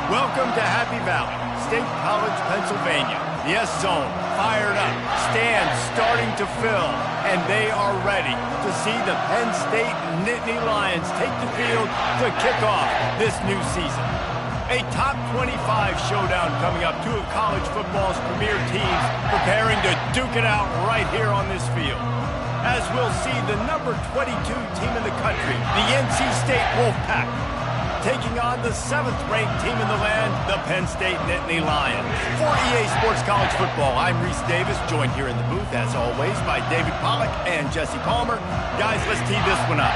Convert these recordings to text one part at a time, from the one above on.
Welcome to Happy Valley, State College, Pennsylvania. The S-Zone fired up, stands starting to fill, and they are ready to see the Penn State Nittany Lions take the field to kick off this new season. A top 25 showdown coming up, two of college football's premier teams preparing to duke it out right here on this field. As we'll see the number 22 team in the country, the NC State Wolfpack, taking on the 7th-ranked team in the land, the Penn State Nittany Lions. For EA Sports College Football, I'm Reese Davis, joined here in the booth, as always, by David Pollack and Jesse Palmer. Guys, let's tee this one up.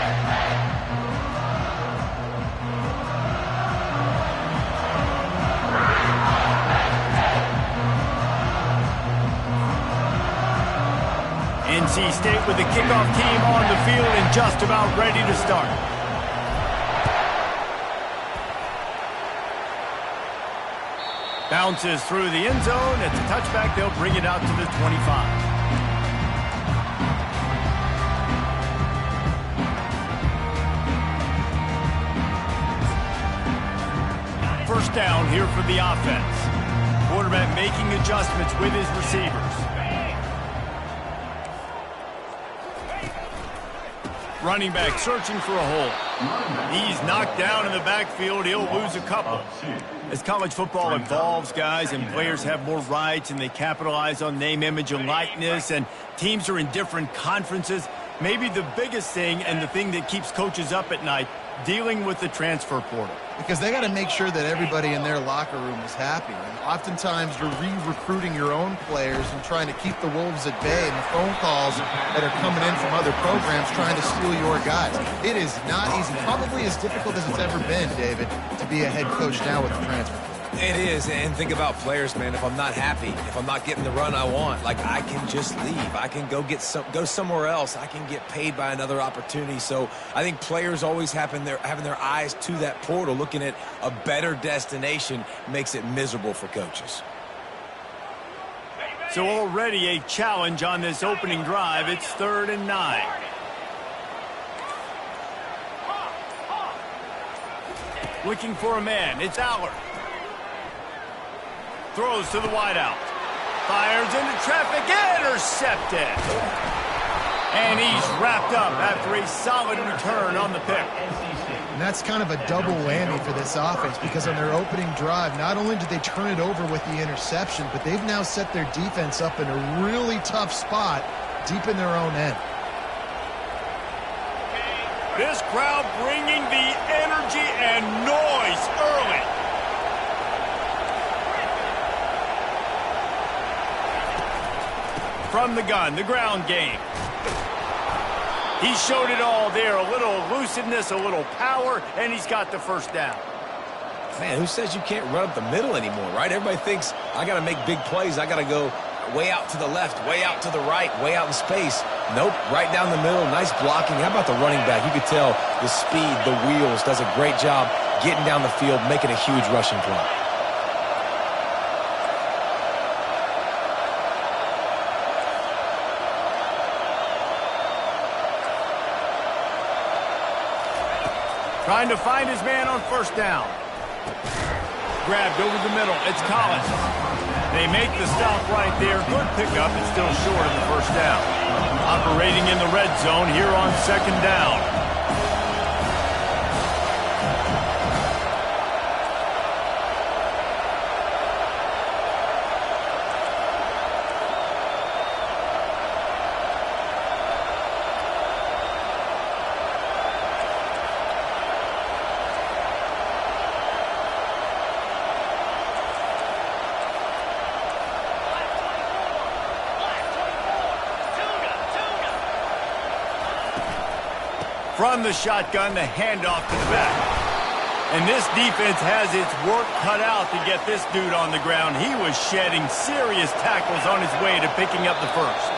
NC State with the kickoff team on the field and just about ready to start. Bounces through the end zone. It's a touchback. They'll bring it out to the 25. First down here for the offense. Quarterback making adjustments with his receivers. Running back searching for a hole. He's knocked down in the backfield. He'll lose a couple. As college football evolves, guys, and players have more rights and they capitalize on name, image, and likeness, and teams are in different conferences, maybe the biggest thing and the thing that keeps coaches up at night, dealing with the transfer portal. Because they got to make sure that everybody in their locker room is happy. And oftentimes you're re-recruiting your own players and trying to keep the Wolves at bay, and the phone calls that are coming in from other programs trying to steal your guys. It is not easy. Probably as difficult as it's ever been, David, to be a head coach now with the transfer portal. It is, and think about players, man. If I'm not happy, if I'm not getting the run I want, like, I can just leave. I can go somewhere else. I can get paid by another opportunity. So I think players always having their eyes to that portal, looking at a better destination, makes it miserable for coaches. So already a challenge on this opening drive. It's 3rd and 9. Looking for a man. It's Allard. Throws to the wideout. Fires into traffic. Intercepted. And he's wrapped up after a solid return on the pick. And that's kind of a double whammy for this offense, because on their opening drive, not only did they turn it over with the interception, but they've now set their defense up in a really tough spot deep in their own end. This crowd bringing the energy and noise early. From the gun, the ground game. He showed it all there. A little elusiveness, a little power, and he's got the first down. Man, who says you can't run up the middle anymore, right? Everybody thinks I got to make big plays. I got to go way out to the left, way out to the right, way out in space. Nope, right down the middle. Nice blocking. How about the running back? You could tell the speed, the wheels, does a great job getting down the field, making a huge rushing play. Trying to find his man on first down. Grabbed over the middle. It's Collins. They make the stop right there. Good pickup. It's still short of the first down. Operating in the red zone here on 2nd down. From the shotgun, the handoff to the back. And this defense has its work cut out to get this dude on the ground. He was shedding serious tackles on his way to picking up the first.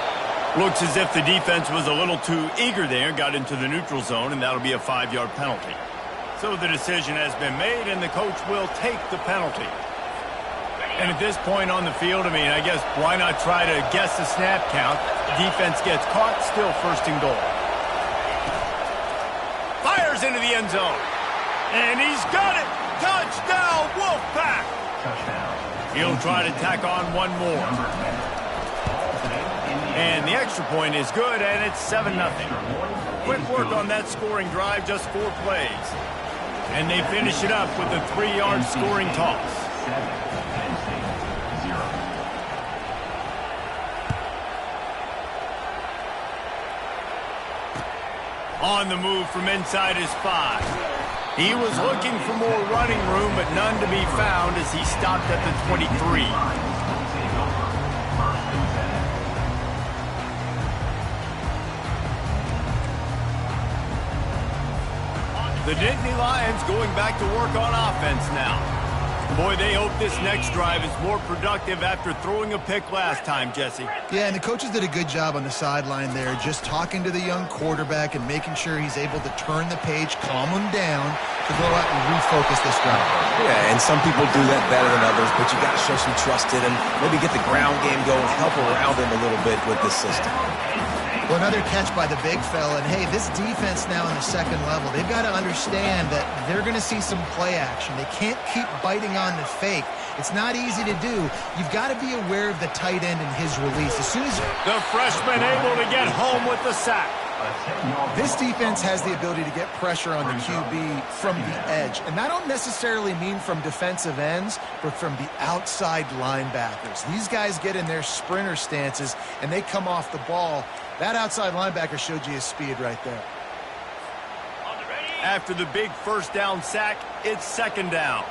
Looks as if the defense was a little too eager there, got into the neutral zone, and that'll be a 5-yard penalty. So the decision has been made, and the coach will take the penalty. And at this point on the field, I mean, I guess why not try to guess the snap count? Defense gets caught, still 1st and goal. Fires into the end zone. And he's got it. Touchdown, Wolfpack! He'll try to tack on one more. And the extra point is good, and it's 7-0. Quick work on that scoring drive, just 4 plays. And they finish it up with a 3-yard scoring toss. On the move from inside his 5. He was looking for more running room, but none to be found as he stopped at the 23. The Nittany Lions going back to work on offense now. Boy, they hope this next drive is more productive after throwing a pick last time, Jesse. Yeah, and the coaches did a good job on the sideline there, just talking to the young quarterback and making sure he's able to turn the page, calm him down, to go out and refocus this drive. Yeah, and some people do that better than others, but you got to show some trust in him, maybe get the ground game going, help around him a little bit with this system. Well, another catch by the big fella, and hey, this defense now in the second level, they've got to understand that they're going to see some play action. They can't keep biting on the fake. It's not easy to do. You've got to be aware of the tight end and his release. As soon as the freshman able to get home with the sack. This defense has the ability to get pressure on the QB from the edge. And I don't necessarily mean from defensive ends, but from the outside linebackers. These guys get in their sprinter stances, and they come off the ball. That outside linebacker showed you his speed right there. After the big first down sack, it's second down.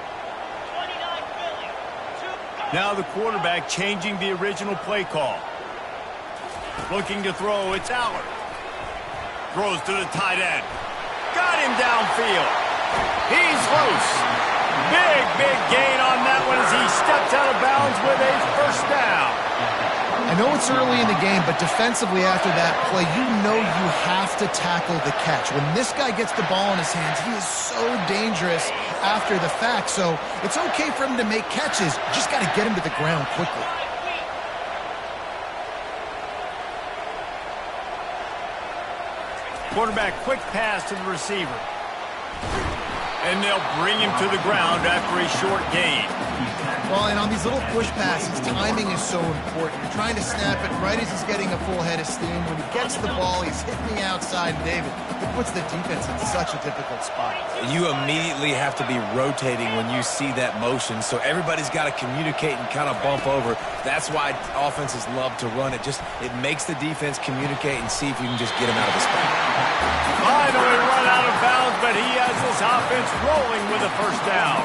Now the quarterback changing the original play call. Looking to throw, it's Allard. Throws to the tight end. Got him downfield. He's loose. Big gain on that one as he steps out of bounds with a first down. I know it's early in the game, but defensively after that play, you know you have to tackle the catch. When this guy gets the ball in his hands, he is so dangerous after the fact. So it's okay for him to make catches. You just got to get him to the ground quickly. Quarterback quick pass to the receiver. And they'll bring him to the ground after a short gain. Well, and on these little push passes, timing is so important. You're trying to snap it right as he's getting a full head of steam. When he gets the ball, he's hitting the outside. David, it puts the defense in such a difficult spot. You immediately have to be rotating when you see that motion, so everybody's got to communicate and kind of bump over. That's why offenses love to run it. It makes the defense communicate and see if you can just get him out of the spot. Finally run out of bounds, but he has this offense rolling with a first down.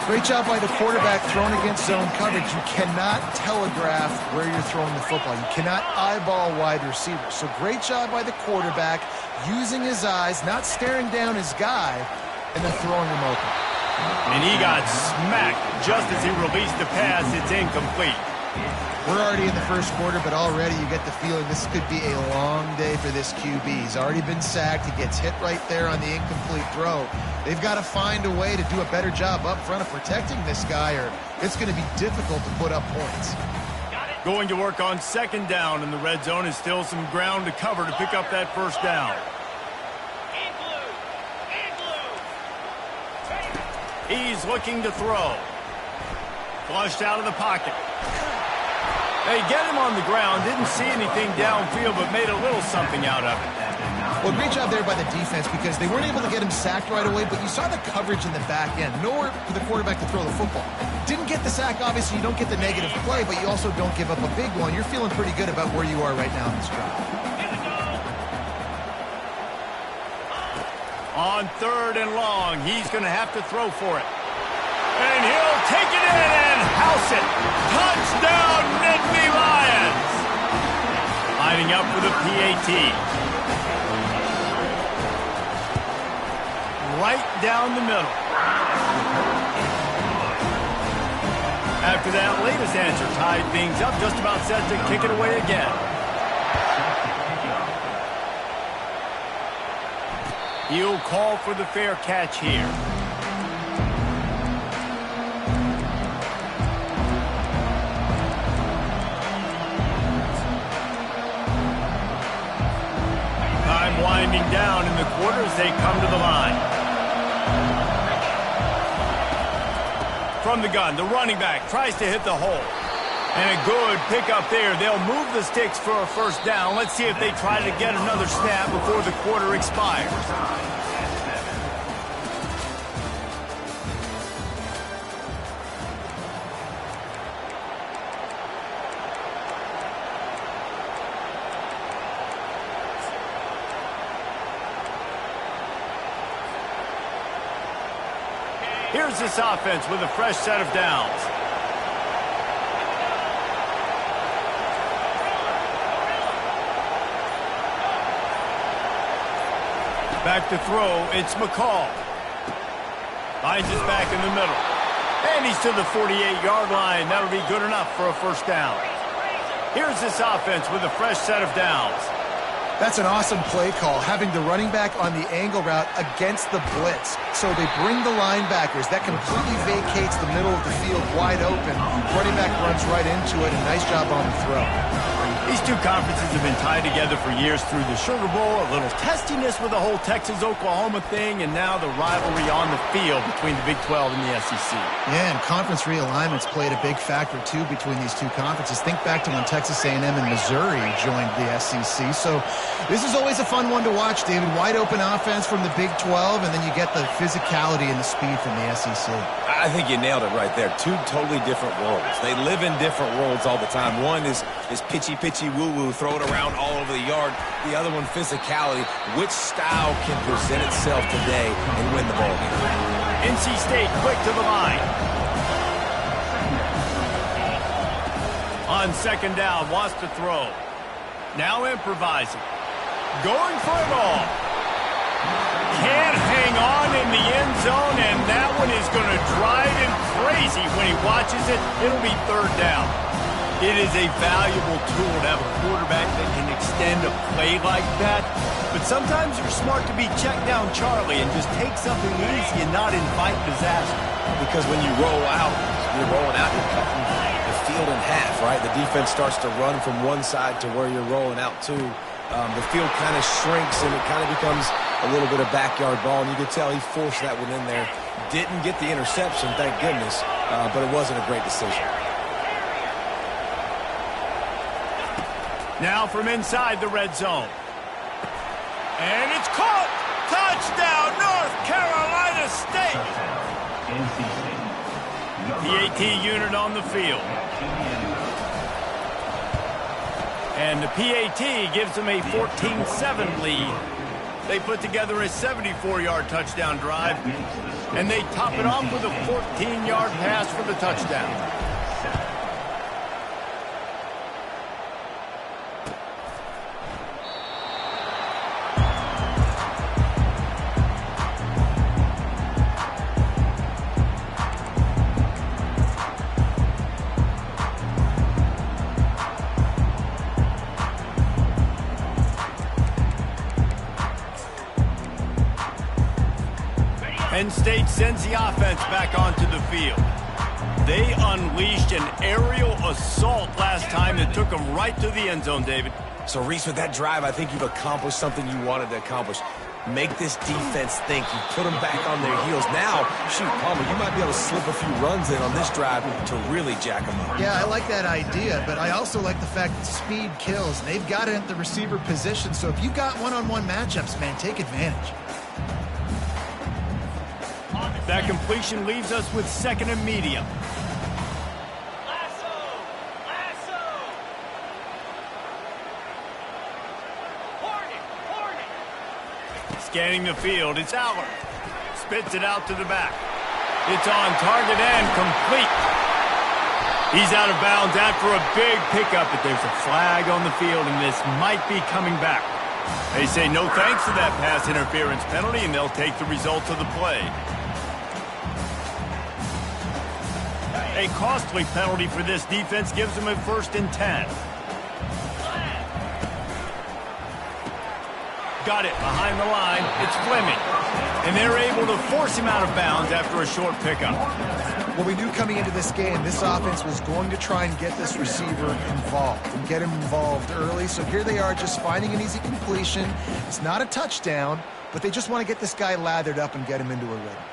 Great job by the quarterback throwing against zone coverage. You cannot telegraph where you're throwing the football. You cannot eyeball wide receivers. So great job by the quarterback using his eyes, not staring down his guy, and then throwing him open. And he got smacked just as he released the pass. It's incomplete. We're already in the first quarter, but already you get the feeling this could be a long day for this QB. He's already been sacked. He gets hit right there on the incomplete throw. They've got to find a way to do a better job up front of protecting this guy, or it's going to be difficult to put up points. Going to work on second down in the red zone. Is still some ground to cover to pick up that first down. He's looking to throw. Flushed out of the pocket. They get him on the ground. Didn't see anything downfield, but made a little something out of it. Well, great job there by the defense because they weren't able to get him sacked right away, but you saw the coverage in the back end. Nowhere for the quarterback to throw the football. Didn't get the sack, obviously. You don't get the negative play, but you also don't give up a big one. You're feeling pretty good about where you are right now in this drive. On third and long, he's going to have to throw for it. And he'll take it in and house it. Touchdown, Nittany Lions. Lining up for the PAT. Right down the middle. After that latest answer tied things up, just about set to kick it away again. He'll call for the fair catch here. Time winding down in the quarter as they come to the line. from the gun. The running back tries to hit the hole. And a good pickup there. They'll move the sticks for a first down. Let's see if they try to get another snap before the quarter expires. Here's this offense with a fresh set of downs. Back to throw, it's McCall. Finds his back in the middle. And he's to the 48-yard line. That'll be good enough for a first down. Here's this offense with a fresh set of downs. That's an awesome play call, having the running back on the angle route against the blitz. So they bring the linebackers. That completely vacates the middle of the field wide open. Running back runs right into it, and nice job on the throw. These two conferences have been tied together for years through the Sugar Bowl, a little testiness with the whole Texas-Oklahoma thing, and now the rivalry on the field between the Big 12 and the SEC. Yeah, and conference realignments played a big factor, too, between these two conferences. Think back to when Texas A&M and Missouri joined the SEC. So this is always a fun one to watch, David. Wide open offense from the Big 12, and then you get the physicality and the speed from the SEC. I think you nailed it right there. Two totally different worlds. They live in different worlds all the time. One is pitchy woo-woo, throw it around all over the yard. The other one, physicality. Which style can present itself today and win the ball game? NC State quick to the line. On second down, wants to throw. Now improvising. Going for it all. Can't hang on in the end zone, and that one is going to drive him crazy when he watches it. It'll be third down. It is a valuable tool to have a quarterback that can extend a play like that. But sometimes you're smart to be check down Charlie and just take something easy and not invite disaster. Because when you roll out, you're rolling out, you're cutting the field in half, right? The defense starts to run from one side to where you're rolling out to. The field kind of shrinks and it kind of becomes a little bit of backyard ball. And you could tell he forced that one in there. Didn't get the interception, thank goodness, but it wasn't a great decision. Now from inside the red zone. And it's caught! Touchdown, North Carolina State! PAT unit on the field. And the PAT gives them a 14-7 lead. They put together a 74-yard touchdown drive, and they top it off with a 14-yard pass for the touchdown. Penn State sends the offense back onto the field. They unleashed an aerial assault last time that took them right to the end zone, David. So, Reese, with that drive, I think you've accomplished something you wanted to accomplish. Make this defense think. You put them back on their heels. Now, shoot, Palmer, you might be able to slip a few runs in on this drive to really jack them up. Yeah, I like that idea, but I also like the fact that speed kills. They've got it at the receiver position, so if you got one-on-one matchups, man, take advantage. That completion leaves us with second and medium. Scanning the field, it's Aller. Spits it out to the back. It's on target and complete. He's out of bounds after a big pickup, but there's a flag on the field, and this might be coming back. They say no thanks to that pass interference penalty, and they'll take the results of the play. A costly penalty for this defense gives them a 1st and 10. Got it behind the line. It's Fleming. And they're able to force him out of bounds after a short pickup. Well, we knew coming into this game, this offense was going to try and get this receiver involved and get him involved early. So here they are just finding an easy completion. It's not a touchdown, but they just want to get this guy lathered up and get him into a rhythm.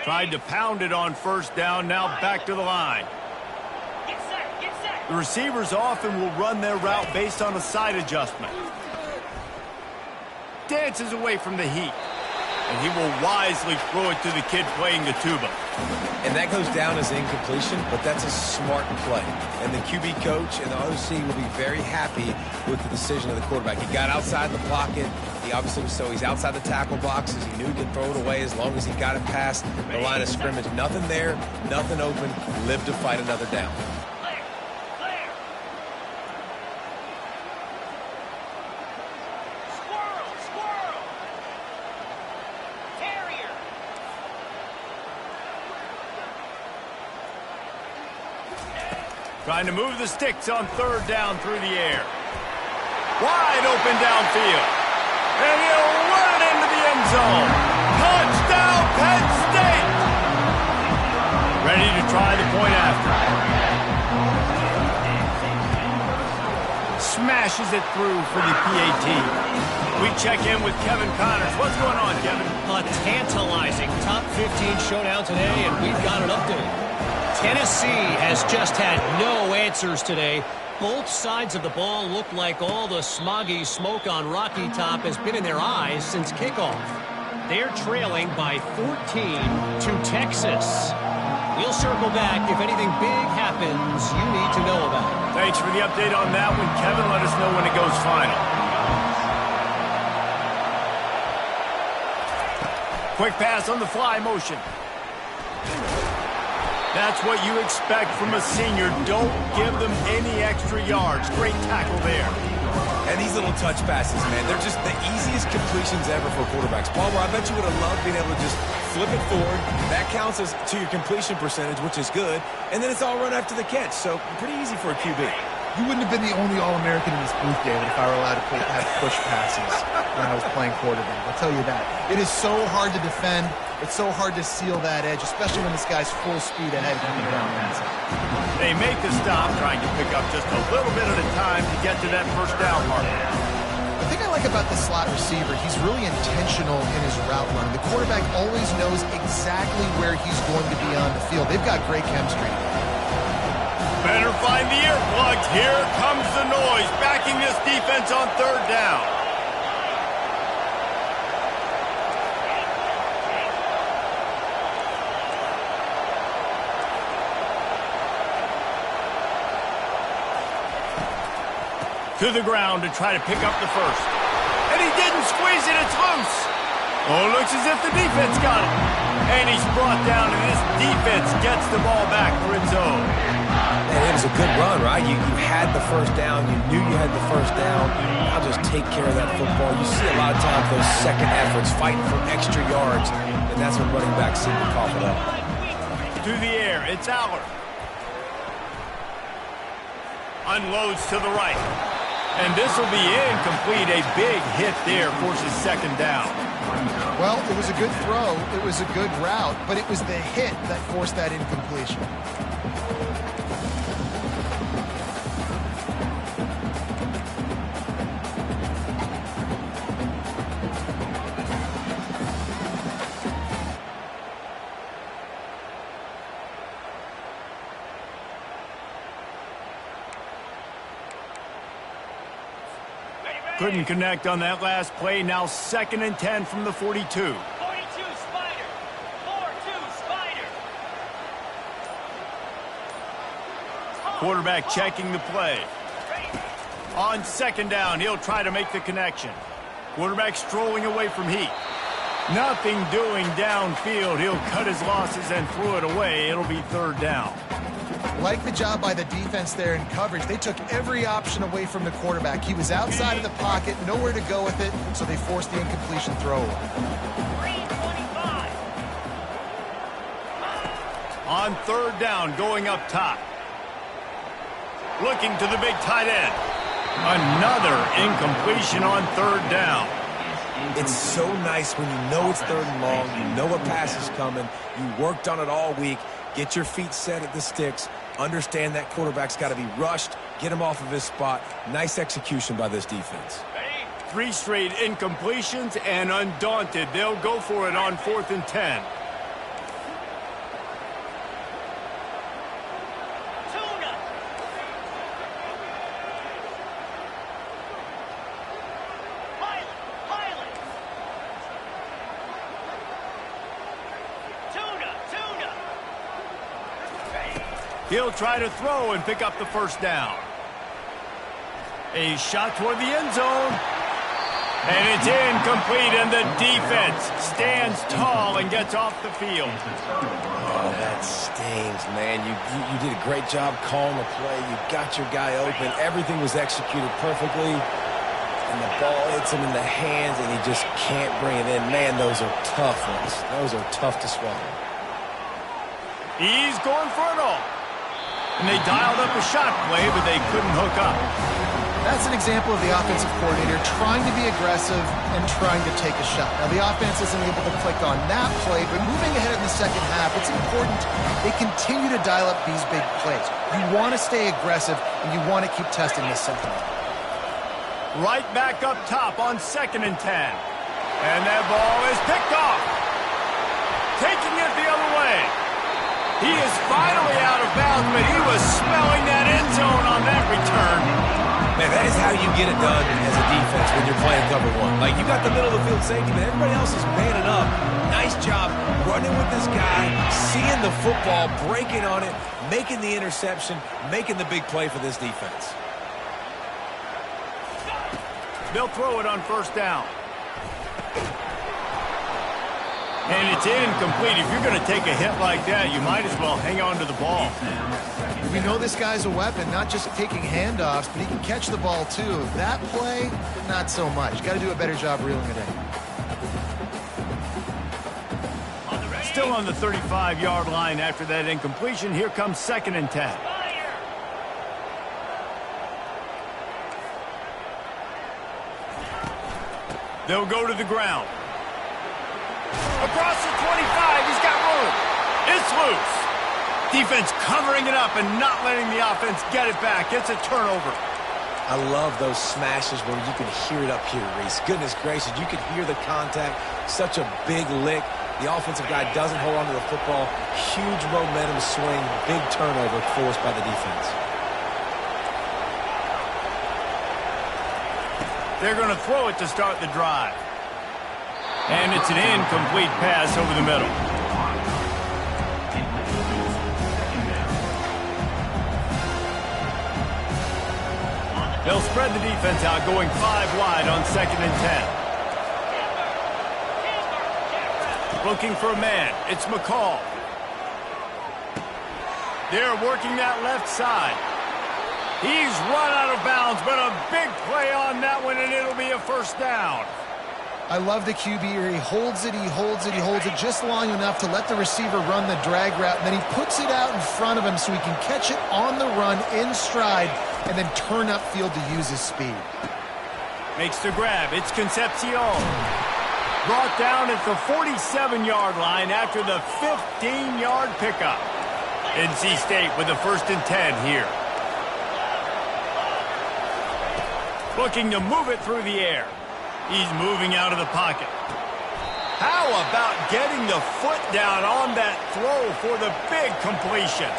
Tried to pound it on first down, now back to the line. The receivers often will run their route based on a side adjustment. Dances away from the heat. And he will wisely throw it to the kid playing the tuba. And that goes down as incompletion, but that's a smart play. And the QB coach and the OC will be very happy with the decision of the quarterback. He got outside the pocket. He obviously was he's outside the tackle boxes. He knew he could throw it away as long as he got it past the line of scrimmage. Nothing there, nothing open. Live to fight another down. Trying to move the sticks on third down through the air. Wide open downfield. And he'll run it into the end zone. Touchdown, Penn State! Ready to try the point after. Smashes it through for the PAT. We check in with Kevin Connors. What's going on, Kevin? A tantalizing top 15 showdown today, and we've got an update. Tennessee has just had no answers today. Both sides of the ball look like all the smoggy smoke on Rocky Top has been in their eyes since kickoff. They're trailing by 14 to Texas. We'll circle back if anything big happens you need to know about. Thanks for the update on that one, Kevin. Let us know when it goes final. Quick pass on the fly motion. That's what you expect from a senior. Don't give them any extra yards. Great tackle there. And these little touch passes, man, they're just the easiest completions ever for quarterbacks. Palmer, I bet you would have loved being able to just flip it forward. That counts as to your completion percentage, which is good. And then it's all run after the catch. So pretty easy for a QB. You wouldn't have been the only All-American in this booth, David, if I were allowed to have push passes when I was playing quarterback. I'll tell you that. It is so hard to defend. It's so hard to seal that edge, especially when this guy's full speed ahead coming down the inside. They make the stop, trying to pick up just a little bit at a time to get to that first down mark. The thing I like about the slot receiver, he's really intentional in his route running. The quarterback always knows exactly where he's going to be on the field. They've got great chemistry. Better find the earplugs. Here comes the noise, backing this defense on third down. To the ground to try to pick up the first. And he didn't squeeze it, it's loose. Oh, looks as if the defense got it. And he's brought down, and this defense gets the ball back for its own. Man, it was a good run, right? You had the first down. You knew you had the first down. Now just take care of that football. You see a lot of times those second efforts fighting for extra yards, and that's when running backs seem to cough it up. To the air, it's Aller. Unloads to the right. And this will be incomplete. A big hit there forces second down. Well, it was a good throw. It was a good route, but it was the hit that forced that incompletion. Couldn't connect on that last play. Now 2nd and 10 from the 42. 42 Spider. 4-2 Spider. Quarterback checking the play. On second down, he'll try to make the connection. Quarterback strolling away from heat. Nothing doing downfield. He'll cut his losses and throw it away. It'll be third down. Like the job by the defense there in coverage. They took every option away from the quarterback. He was outside of the pocket, nowhere to go with it, so they forced the incompletion throw away. 325. On third down, going up top. Looking to the big tight end. Another incompletion on third down. It's so nice when you know it's third and long, you know a pass is coming, you worked on it all week, get your feet set at the sticks, understand that quarterback's got to be rushed, get him off of his spot. Nice execution by this defense. 3 straight incompletions, and undaunted, they'll go for it on 4th and 10. He'll try to throw and pick up the first down. A shot toward the end zone. And it's incomplete, and the defense stands tall and gets off the field. Oh, that stings, man. You did a great job calling the play. You got your guy open. Everything was executed perfectly. And the ball hits him in the hands, and he just can't bring it in. Man, those are tough ones. Those are tough to swallow. He's going for it all. And they dialed up a shot play, but they couldn't hook up. That's an example of the offensive coordinator trying to be aggressive and trying to take a shot. Now, the offense isn't able to click on that play, but moving ahead in the second half, it's important they continue to dial up these big plays. You want to stay aggressive, and you want to keep testing this second half. Right back up top on 2nd and 10. And that ball is picked off. Taking it the other way. He is finally out of bounds, but he was smelling that end zone on that return. Man, that is how you get it done as a defense when you're playing cover one. Like, you got the middle of the field safety, but everybody else is manning up. Nice job running with this guy, seeing the football, breaking on it, making the interception, making the big play for this defense. They'll throw it on first down. And it's incomplete. If you're going to take a hit like that, you might as well hang on to the ball. We know this guy's a weapon, not just taking handoffs, but he can catch the ball too. That play, not so much. Got to do a better job reeling it in. Still on the 35-yard line after that incompletion. Here comes 2nd and 10. They'll go to the ground. Across the 25, he's got room. It's loose. Defense covering it up and not letting the offense get it back. It's a turnover. I love those smashes where you can hear it up here, Reese. Goodness gracious, you can hear the contact. Such a big lick. The offensive guy doesn't hold on to the football. Huge momentum swing. Big turnover forced by the defense. They're going to throw it to start the drive. And it's an incomplete pass over the middle. They'll spread the defense out, going 5 wide on 2nd and 10. Looking for a man. It's McCall. They're working that left side. He's run out of bounds, but a big play on that one, and it'll be a first down. I love the QB here. He holds it, he holds it, he holds it just long enough to let the receiver run the drag route, and then he puts it out in front of him so he can catch it on the run in stride and then turn upfield to use his speed. Makes the grab. It's Concepcion. Brought down at the 47-yard line after the 15-yard pickup. NC State with the 1st and 10 here. Looking to move it through the air. He's moving out of the pocket. How about getting the foot down on that throw for the big completion?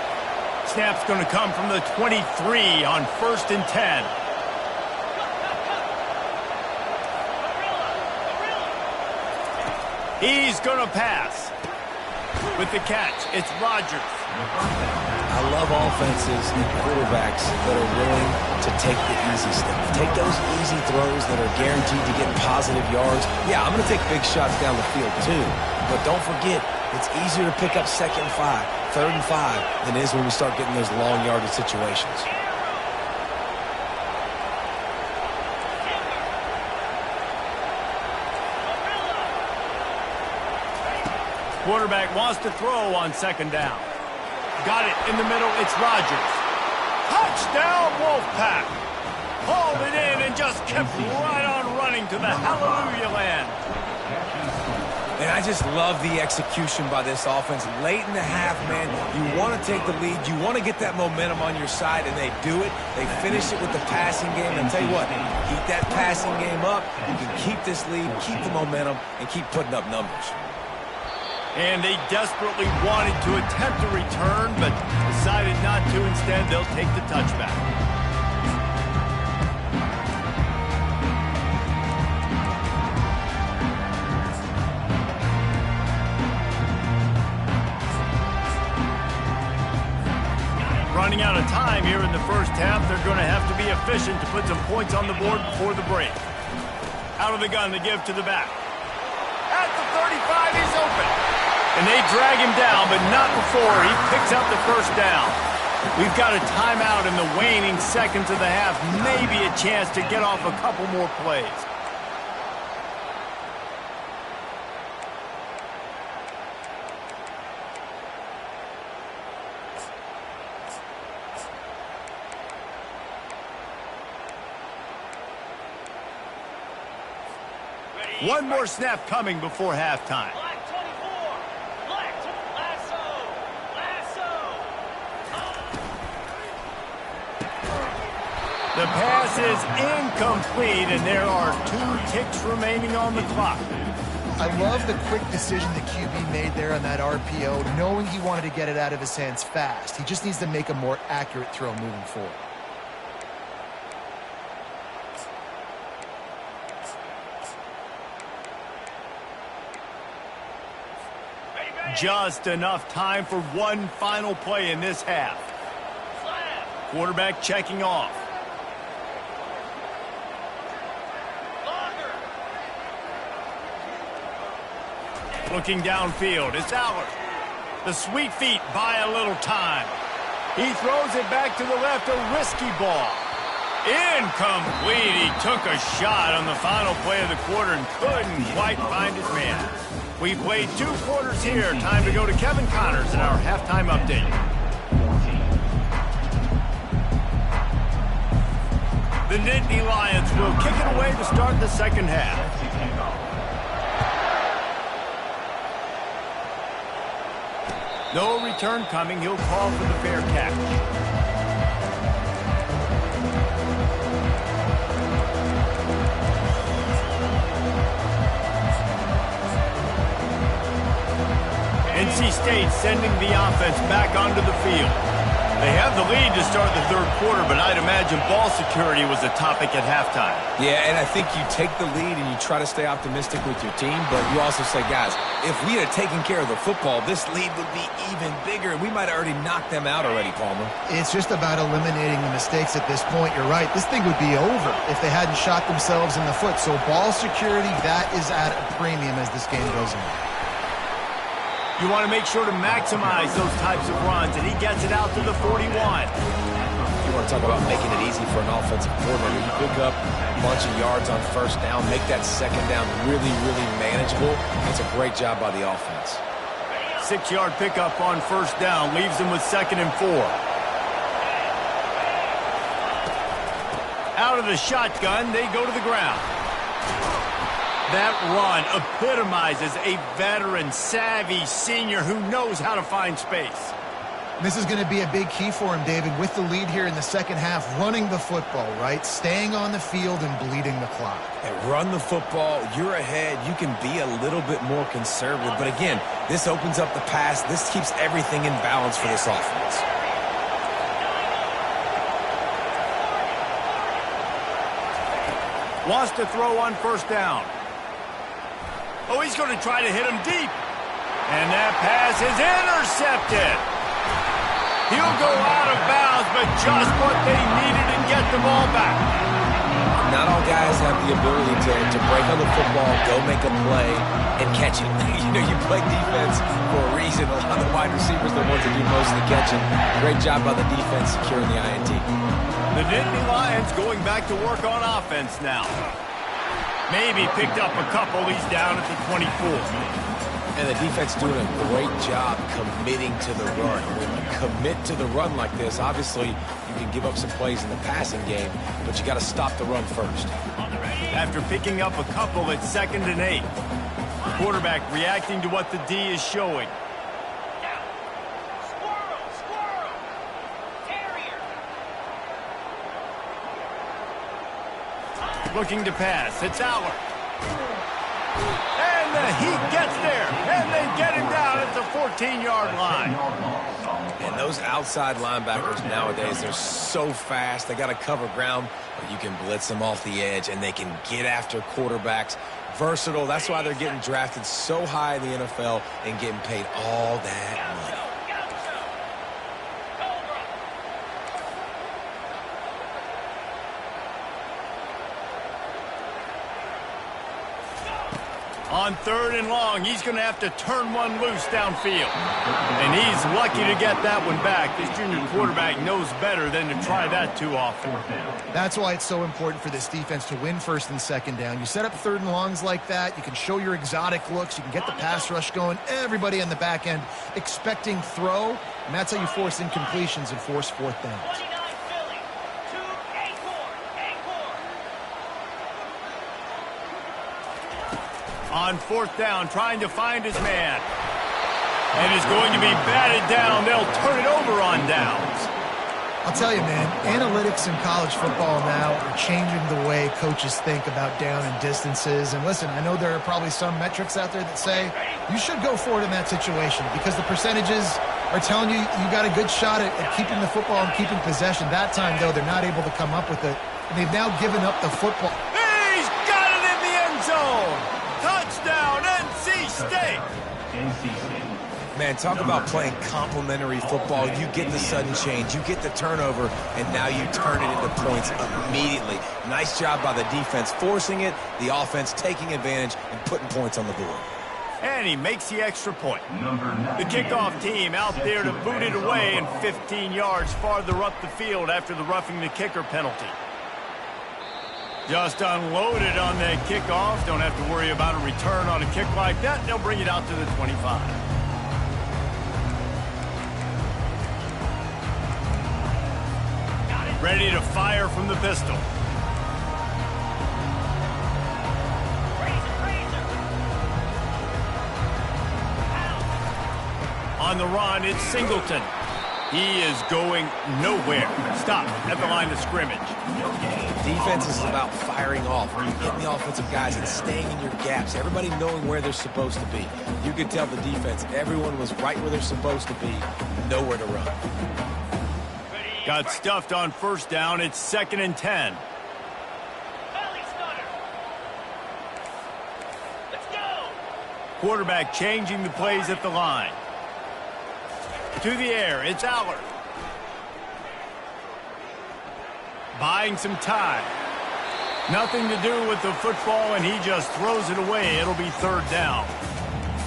Snap's going to come from the 23 on 1st and 10. He's going to pass. With the catch, it's Rodgers. I love offenses and quarterbacks that are willing to take the easy stuff. Take those easy throws that are guaranteed to get positive yards. Yeah, I'm going to take big shots down the field too. But don't forget, it's easier to pick up 2nd and 5, 3rd and 5 than it is when we start getting those long yardage situations. Quarterback wants to throw on 2nd down. Got it in the middle. It's Rodgers. Touchdown, Wolfpack. Hauled it in and just kept right on running to the hallelujah land. And I just love the execution by this offense. Late in the half, man, you want to take the lead. You want to get that momentum on your side, and they do it. They finish it with the passing game. And I'll tell you what, keep that passing game up. You can keep this lead, keep the momentum, and keep putting up numbers. And they desperately wanted to attempt a return, but decided not to. Instead, they'll take the touchback. running out of time here in the first half. They're going to have to be efficient to put some points on the board before the break. Out of the gun to give to the back. At the 35, he's open. And they drag him down, but not before he picks up the first down. We've got a timeout in the waning seconds of the half. Maybe a chance to get off a couple more plays. One more snap coming before halftime. The pass is incomplete, and there are 2 ticks remaining on the clock. I love the quick decision the QB made there on that RPO, knowing he wanted to get it out of his hands fast. He just needs to make a more accurate throw moving forward. Just enough time for one final play in this half. Quarterback checking off. Looking downfield, it's Allard. The sweet feet buy a little time. He throws it back to the left, a risky ball. Incomplete. He took a shot on the final play of the quarter and couldn't quite find his man. We've played 2 quarters here. Time to go to Kevin Connors in our halftime update. The Nittany Lions will kick it away to start the second half. No return coming. He'll call for the fair catch. NC State sending the offense back onto the field. They have the lead to start the third quarter, but I'd imagine ball security was a topic at halftime. Yeah, and I think you take the lead and you try to stay optimistic with your team, but you also say, guys, if we had taken care of the football, this lead would be even bigger. We might have already knocked them out already, Palmer. It's just about eliminating the mistakes at this point. You're right. This thing would be over if they hadn't shot themselves in the foot. So ball security, that is at a premium as this game goes on. You want to make sure to maximize those types of runs, and he gets it out to the 41. You want to talk about making it easy for an offensive coordinator. You pick up a bunch of yards on first down, make that second down really, really manageable. It's a great job by the offense. 6-yard pickup on first down leaves them with 2nd and 4. Out of the shotgun, they go to the ground. That run epitomizes a veteran, savvy senior who knows how to find space. This is going to be a big key for him, David, with the lead here in the second half, running the football, right? Staying on the field and bleeding the clock. And run the football, you're ahead, you can be a little bit more conservative. But again, this opens up the pass. This keeps everything in balance for this offense. Wants to throw on first down. Oh, he's going to try to hit him deep. And that pass is intercepted. He'll go out of bounds, but just what they needed and get the ball back. Not all guys have the ability to break on the football, go make a play, and catch it. You know, you play defense for a reason. A lot of the wide receivers are the ones that do most of the catching. Great job by the defense securing the INT. The Nittany Lions going back to work on offense now. Maybe picked up a couple. He's down at the 24. And the defense doing a great job committing to the run. When you commit to the run like this, obviously you can give up some plays in the passing game, but you got to stop the run first. After picking up a couple, it's 2nd and 8. The quarterback reacting to what the D is showing. Looking to pass. It's Allard. And he gets there. And they get him down at the 14-yard line. And those outside linebackers nowadays, they're so fast. They got to cover ground, but you can blitz them off the edge, and they can get after quarterbacks. Versatile. That's why they're getting drafted so high in the NFL and getting paid all that money. On 3rd and long, he's going to have to turn one loose downfield. And he's lucky to get that one back. This junior quarterback knows better than to try that too often. That's why it's so important for this defense to win 1st and 2nd down. You set up 3rd and longs like that. You can show your exotic looks. You can get the pass rush going. Everybody on the back end expecting throw. And that's how you force incompletions and force 4th downs. On 4th down, trying to find his man. And is going to be batted down. They'll turn it over on downs. I'll tell you, man, analytics in college football now are changing the way coaches think about down and distances. And listen, I know there are probably some metrics out there that say you should go for it in that situation because the percentages are telling you you got a good shot at keeping the football and keeping possession. That time, though, they're not able to come up with it. And they've now given up the football. He's got it in the end zone. Touchdown, NC State. Man, talk about playing complementary football. You get the sudden change, you get the turnover, and now you turn it into points immediately. Nice job by the defense forcing it, the offense taking advantage and putting points on the board. And he makes the extra point. The kickoff team out there to boot it away and 15 yards farther up the field after the roughing the kicker penalty. Just unloaded on that kickoff. Don't have to worry about a return on a kick like that. They'll bring it out to the 25. Ready to fire from the pistol. On the run, it's Singleton. He is going nowhere. Stop at the line of scrimmage. Defense is about firing off. When you're getting the offensive guys and staying in your gaps, everybody knowing where they're supposed to be. You could tell the defense, everyone was right where they're supposed to be, nowhere to run. Got stuffed on 1st down. It's 2nd and 10. Let's go. Quarterback changing the plays at the line. To the air, it's Allard. Buying some time. Nothing to do with the football, and he just throws it away. It'll be 3rd down.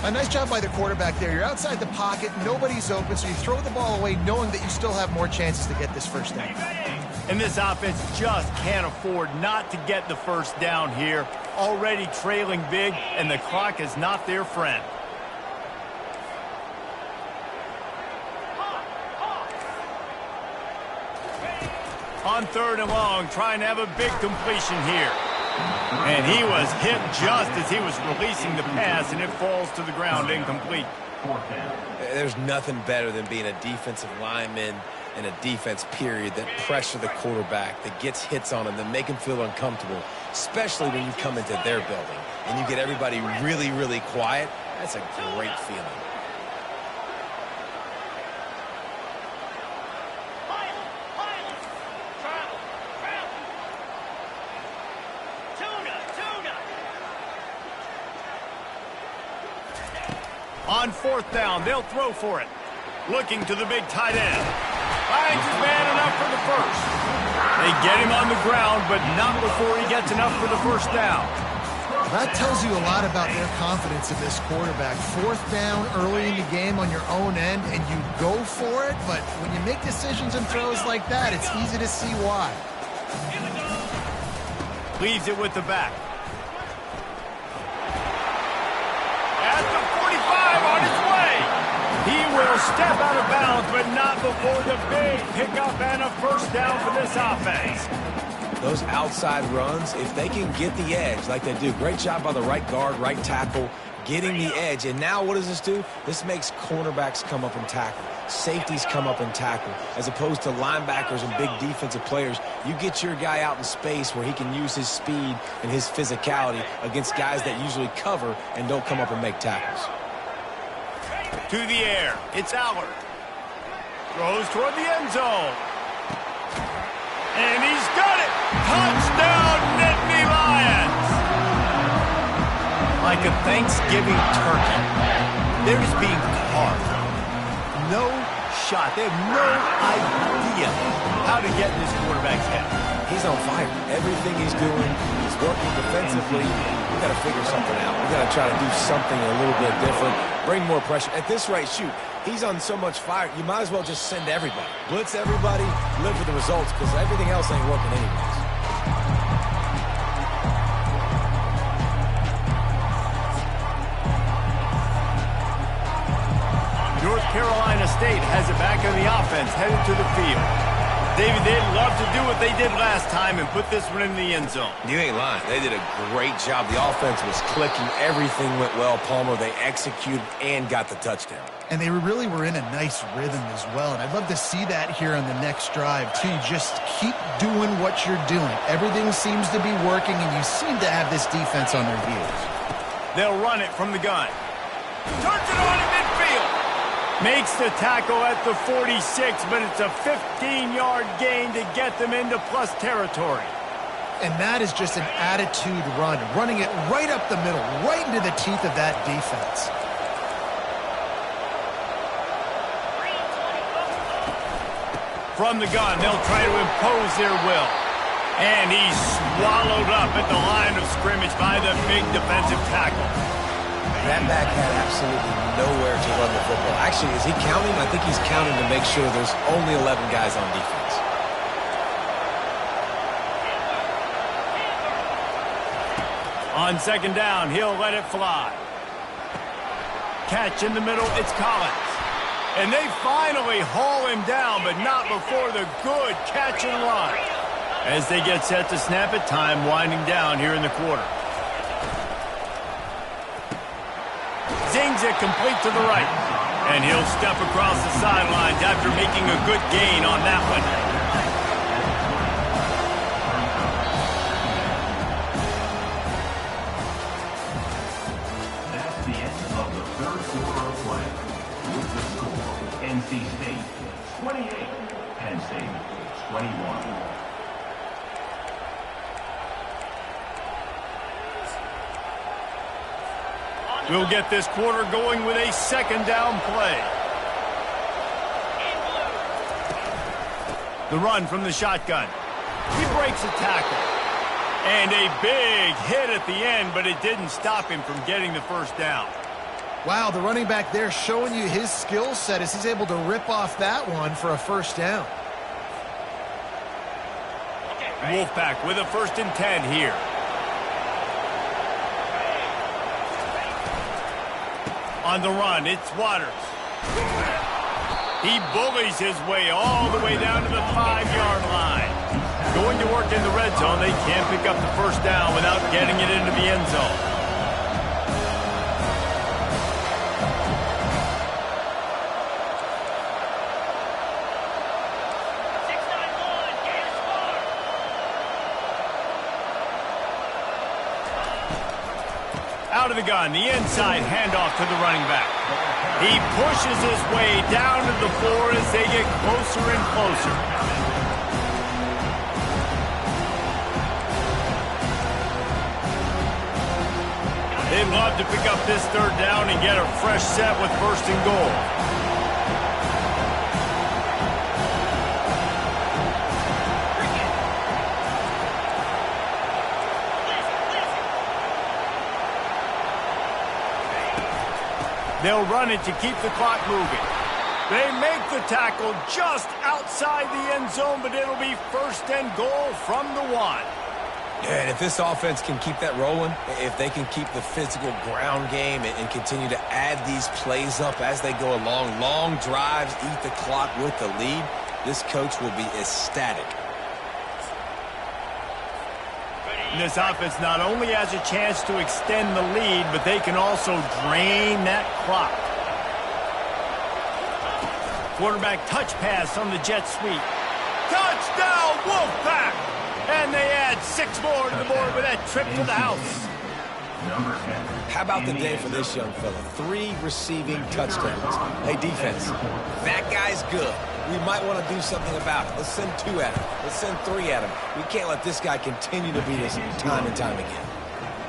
A nice job by the quarterback there. You're outside the pocket, nobody's open, so you throw the ball away knowing that you still have more chances to get this 1st down. And this offense just can't afford not to get the 1st down here. Already trailing big, and the clock is not their friend. On 3rd and long, trying to have a big completion here. And he was hit just as he was releasing the pass, and it falls to the ground incomplete. There's nothing better than being a defensive lineman and a defense period that pressure the quarterback, that gets hits on him, that make him feel uncomfortable, especially when you come into their building and you get everybody really, really quiet. That's a great feeling. On 4th down, they'll throw for it. Looking to the big tight end. Finds his man enough for the 1st. They get him on the ground, but not before he gets enough for the 1st down. That tells you a lot about their confidence in this quarterback. 4th down early in the game on your own end, and you go for it, but when you make decisions and throws like that, it's easy to see why. Leaves it with the back. At the 45 on his way. He will step out of bounds, but not before the big pickup and a 1st down for this offense. Those outside runs, if they can get the edge like they do, great job by the right guard, right tackle, getting the edge. And now what does this do? This makes cornerbacks come up and tackle. Safeties come up and tackle. As opposed to linebackers and big defensive players, you get your guy out in space where he can use his speed and his physicality against guys that usually cover and don't come up and make tackles. To the air, it's Allard. Throws toward the end zone. And he's got it! Touchdown, Nittany Lions! Like a Thanksgiving turkey, they're just being carved. No shot. They have no idea how to get in this quarterback's head. He's on fire. Everything he's doing, he's working defensively. We got to figure something out. We got to try to do something a little bit different, bring more pressure. At this rate, shoot, he's on so much fire, you might as well just send everybody. Blitz everybody, live for the results, because everything else ain't working anyways. North Carolina State has it back on the offense, headed to the field. David, they'd love to do what they did last time and put this one in the end zone. You ain't lying. They did a great job. The offense was clicking. Everything went well, Palmer. They executed and got the touchdown. And they really were in a nice rhythm as well. And I'd love to see that here on the next drive, too. Just keep doing what you're doing. Everything seems to be working, and you seem to have this defense on their heels. They'll run it from the gun. Turns it on in midfield. Makes the tackle at the 46, but it's a 15-yard gain to get them into plus territory. And that is just an attitude run, running it right up the middle, right into the teeth of that defense. From the gun, they'll try to impose their will. And he's swallowed up at the line of scrimmage by the big defensive tackle. That back had absolutely nowhere to run the football. Actually, is he counting? I think he's counting to make sure there's only 11 guys on defense. On second down, he'll let it fly. Catch in the middle, it's Collins. And they finally haul him down, but not before the good catch and run. As they get set to snap it, time winding down here in the quarter. Zings it complete to the right. And he'll step across the sidelines after making a good gain on that one. That's the end of the third quarter of play. With the score, NC State 28, Penn State 21. We'll get this quarter going with a second down play. The run from the shotgun. He breaks a tackle. And a big hit at the end, but it didn't stop him from getting the first down. Wow, the running back there showing you his skill set as he's able to rip off that one for a first down. Wolfpack with a 1st and 10 here. On the run, it's Waters. He bullies his way all the way down to the 5-yard line. Going to work in the red zone, they can't pick up the first down without getting it into the end zone. Out of the gun, the inside handoff to the running back. He pushes his way down to the floor as they get closer and closer. They'd love to pick up this third down and get a fresh set with 1st and goal. They'll run it to keep the clock moving. They make the tackle just outside the end zone, but it'll be 1st and goal from the 1. Yeah, and if this offense can keep that rolling, if they can keep the physical ground game and continue to add these plays up as they go along, long drives, eat the clock with the lead, this coach will be ecstatic. This offense not only has a chance to extend the lead, but they can also drain that clock. Quarterback touch pass on the jet sweep. Touchdown, Wolfpack! And they add 6 more to the board with that trip to the house. How about the day for this young fella? 3 receiving touchdowns. Hey, defense, that guy's good. We might want to do something about it. Let's send 2 at him. Let's send 3 at him. We can't let this guy continue to beat us time and time again.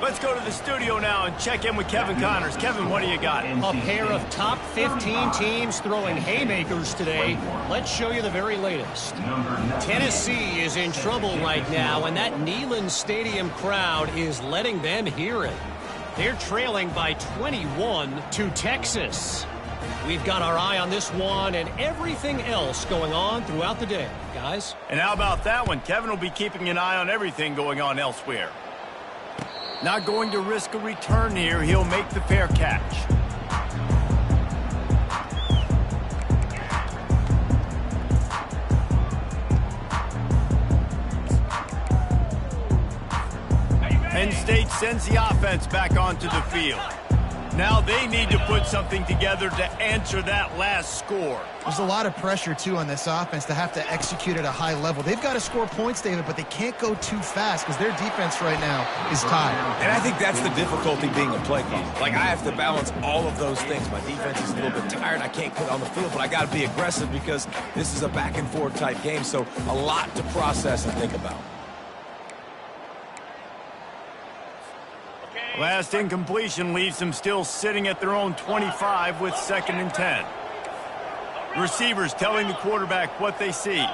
Let's go to the studio now and check in with Kevin Connors. Kevin, what do you got? A pair of top 15 teams throwing haymakers today. Let's show you the very latest. Tennessee is in trouble right now, and that Neyland Stadium crowd is letting them hear it. They're trailing by 21 to Texas. We've got our eye on this one and everything else going on throughout the day, guys. And how about that one? Kevin will be keeping an eye on everything going on elsewhere. Not going to risk a return here. He'll make the fair catch. Penn State sends the offense back onto the field. Now they need to put something together to answer that last score. There's a lot of pressure, too, on this offense to have to execute at a high level. They've got to score points, David, but they can't go too fast because their defense right now is tied. And I think that's the difficulty being a play caller. Like, I have to balance all of those things. My defense is a little bit tired. I can't get on the field, but I got to be aggressive because this is a back-and-forth type game, so a lot to process and think about. Last incompletion leaves them still sitting at their own 25 with 2nd and 10. Receivers telling the quarterback what they see.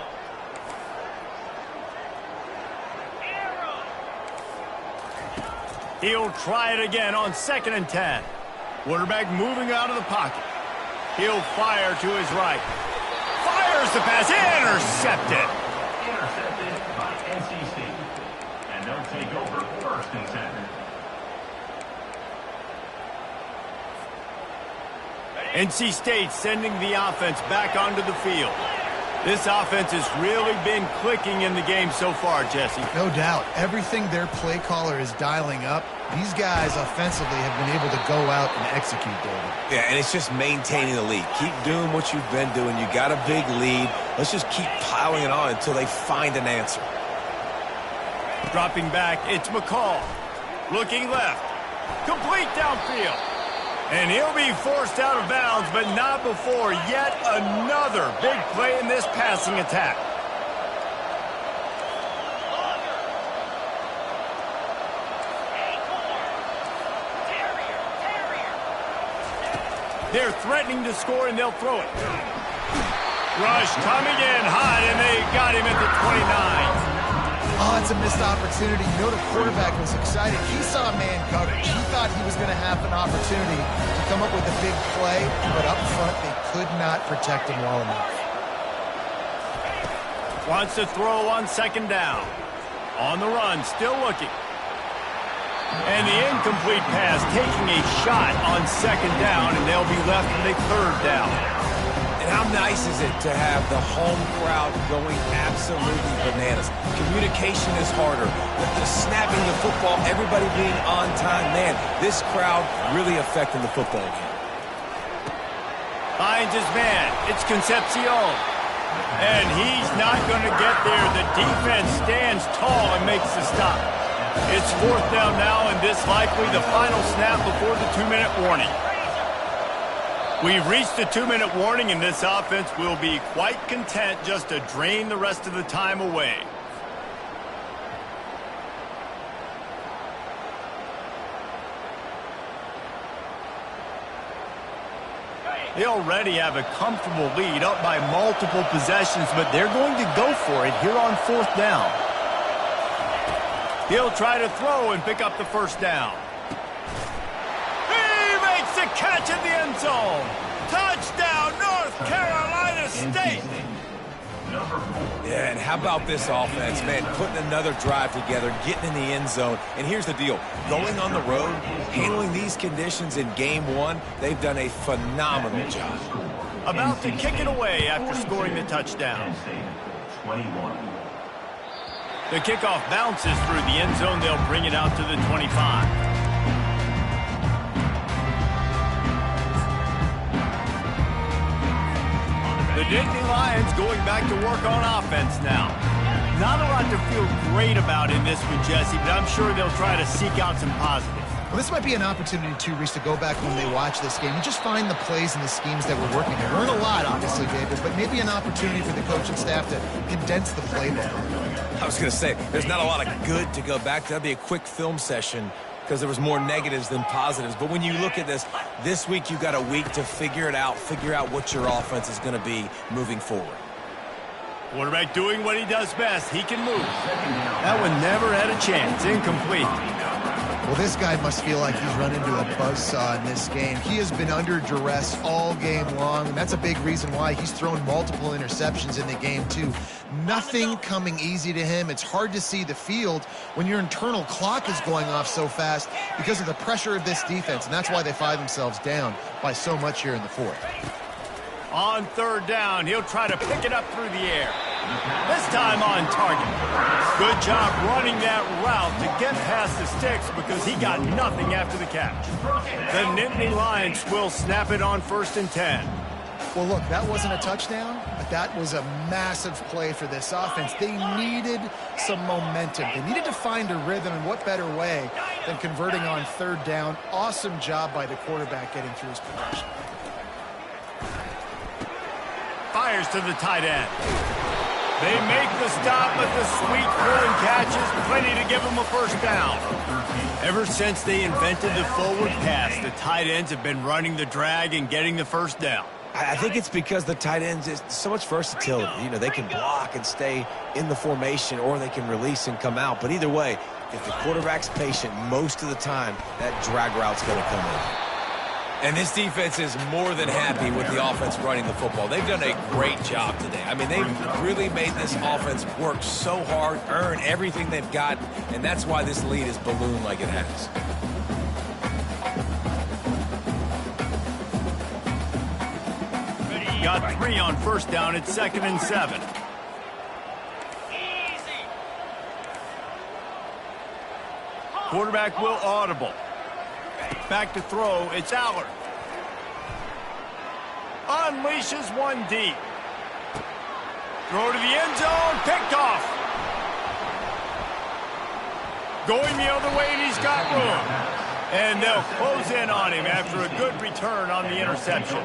He'll try it again on 2nd and 10. Quarterback moving out of the pocket. He'll fire to his right. Fires the pass. Intercepted. Intercepted by NC State. And they'll take over 1st and 10. NC State sending the offense back onto the field. This offense has really been clicking in the game so far, Jesse. No doubt. Everything their play caller is dialing up, these guys offensively have been able to go out and execute, David. Yeah, and it's just maintaining the lead. Keep doing what you've been doing. You got a big lead. Let's just keep piling it on until they find an answer. Dropping back, it's McCall. Looking left. Complete downfield. And he'll be forced out of bounds, but not before yet another big play in this passing attack. They're threatening to score, and they'll throw it. Rush coming in hot, and they got him at the 29. Oh, it's a missed opportunity. You know the quarterback was excited. He saw man coverage. He thought he was going to have an opportunity to come up with a big play, but up front they could not protect him well enough. Wants to throw on 2nd down. On the run, still looking. And the incomplete pass taking a shot on 2nd down, and they'll be left with a 3rd down. And how nice is it to have the home crowd going absolutely bananas? Communication is harder. The snapping the football, everybody being on time. Man, this crowd really affecting the football game. Finds his man. It's Concepcion. And he's not going to get there. The defense stands tall and makes the stop. It's 4th down now, and this likely the final snap before the 2-minute warning. We've reached the 2-minute warning, and this offense will be quite content just to drain the rest of the time away. They already have a comfortable lead up by multiple possessions, but they're going to go for it here on 4th down. He'll try to throw and pick up the 1st down. The catch in the end zone. Touchdown, North Carolina State. Yeah, and how about this offense, man? Putting another drive together, getting in the end zone. And here's the deal. Going on the road, handling these conditions in game 1, they've done a phenomenal job. About to kick it away after scoring the touchdown. The kickoff bounces through the end zone. They'll bring it out to the 25. The Nittany Lions going back to work on offense now. Not a lot to feel great about in this one, Jesse, but I'm sure they'll try to seek out some positives. Well, this might be an opportunity, too, Reese, to go back when they watch this game and just find the plays and the schemes that were working. They learn a lot, obviously, David, but maybe an opportunity for the coaching staff to condense the playbook. I was going to say, there's not a lot of good to go back to. That'd be a quick film session because there was more negatives than positives. But when you look at this week you got a week to figure it out, figure out what your offense is going to be moving forward. Quarterback doing what he does best. He can move. That one never had a chance. Incomplete. Well, this guy must feel like he's run into a buzzsaw in this game. He has been under duress all game long, and that's a big reason why he's thrown multiple interceptions in the game, too. Nothing coming easy to him. It's hard to see the field when your internal clock is going off so fast because of the pressure of this defense, and that's why they find themselves down by so much here in the fourth. On third down, he'll try to pick it up through the air. This time on target. Good job running that route to get past the sticks because he got nothing after the catch. The Nittany Lions will snap it on 1st and 10. Well, look, that wasn't a touchdown, but that was a massive play for this offense. They needed some momentum. They needed to find a rhythm, and what better way than converting on third down. Awesome job by the quarterback getting through his progression. Fires to the tight end. They make the stop, but the sweet throw and catch is plenty to give them a first down. Ever since they invented the forward pass, the tight ends have been running the drag and getting the first down. I think it's because the tight ends is so much versatility. You know, they can block and stay in the formation, or they can release and come out. But either way, if the quarterback's patient most of the time, that drag route's going to come in. And this defense is more than happy with the offense running the football. They've done a great job today. I mean, they've really made this offense work so hard, earn everything they've got, and that's why this lead is ballooned like it has. Got 3 on first down at 2nd and 7. Quarterback will audible. Back to throw, it's Allard. Unleashes one deep. Throw to the end zone, picked off. Going the other way, and he's got room. And they'll close in on him after a good return on the interception.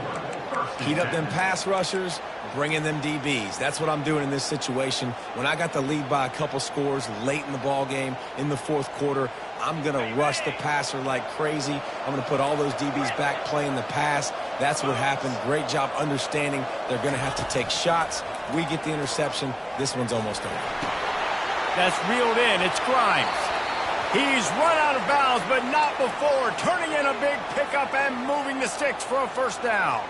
Heat up them pass rushers, bring in them DBs. That's what I'm doing in this situation. When I got the lead by a couple scores late in the ball game, in the fourth quarter, I'm going to rush the passer like crazy. I'm going to put all those DBs back playing the pass. That's what happened. Great job understanding they're going to have to take shots. We get the interception. This one's almost over. That's reeled in. It's Grimes. He's run out of bounds, but not before. Turning in a big pickup and moving the sticks for a first down.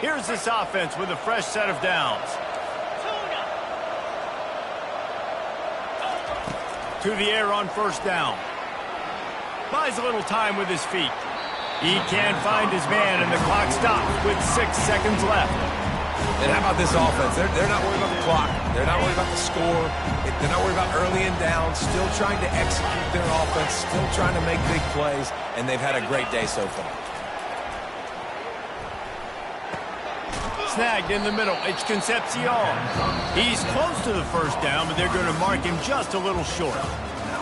Here's this offense with a fresh set of downs. To the air on first down. Buys a little time with his feet. He can't find his man, and the clock stops with 6 seconds left. And how about this offense? They're not worried about the clock. They're not worried about the score. They're not worried about early and down. Still trying to execute their offense. Still trying to make big plays. And they've had a great day so far. Snagged in the middle. It's Concepcion. He's close to the first down, but they're going to mark him just a little short.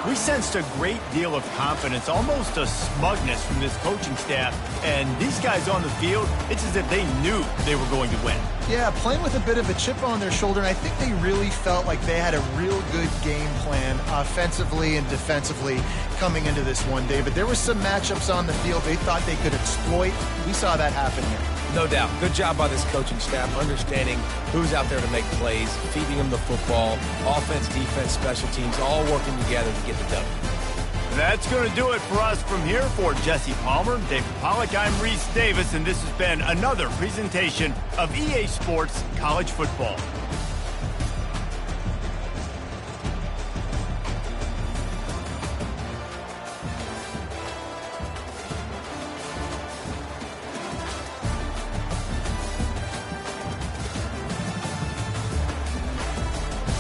We sensed a great deal of confidence, almost a smugness from this coaching staff. And these guys on the field, it's as if they knew they were going to win. Yeah, playing with a bit of a chip on their shoulder, and I think they really felt like they had a real good game plan offensively and defensively coming into this one, David. There were some matchups on the field they thought they could exploit. We saw that happen here. No doubt. Good job by this coaching staff, understanding who's out there to make plays, feeding them the football, offense, defense, special teams, all working together to get the W. That's going to do it for us from here. For Jesse Palmer, David Pollack, I'm Reese Davis, and this has been another presentation of EA Sports College Football.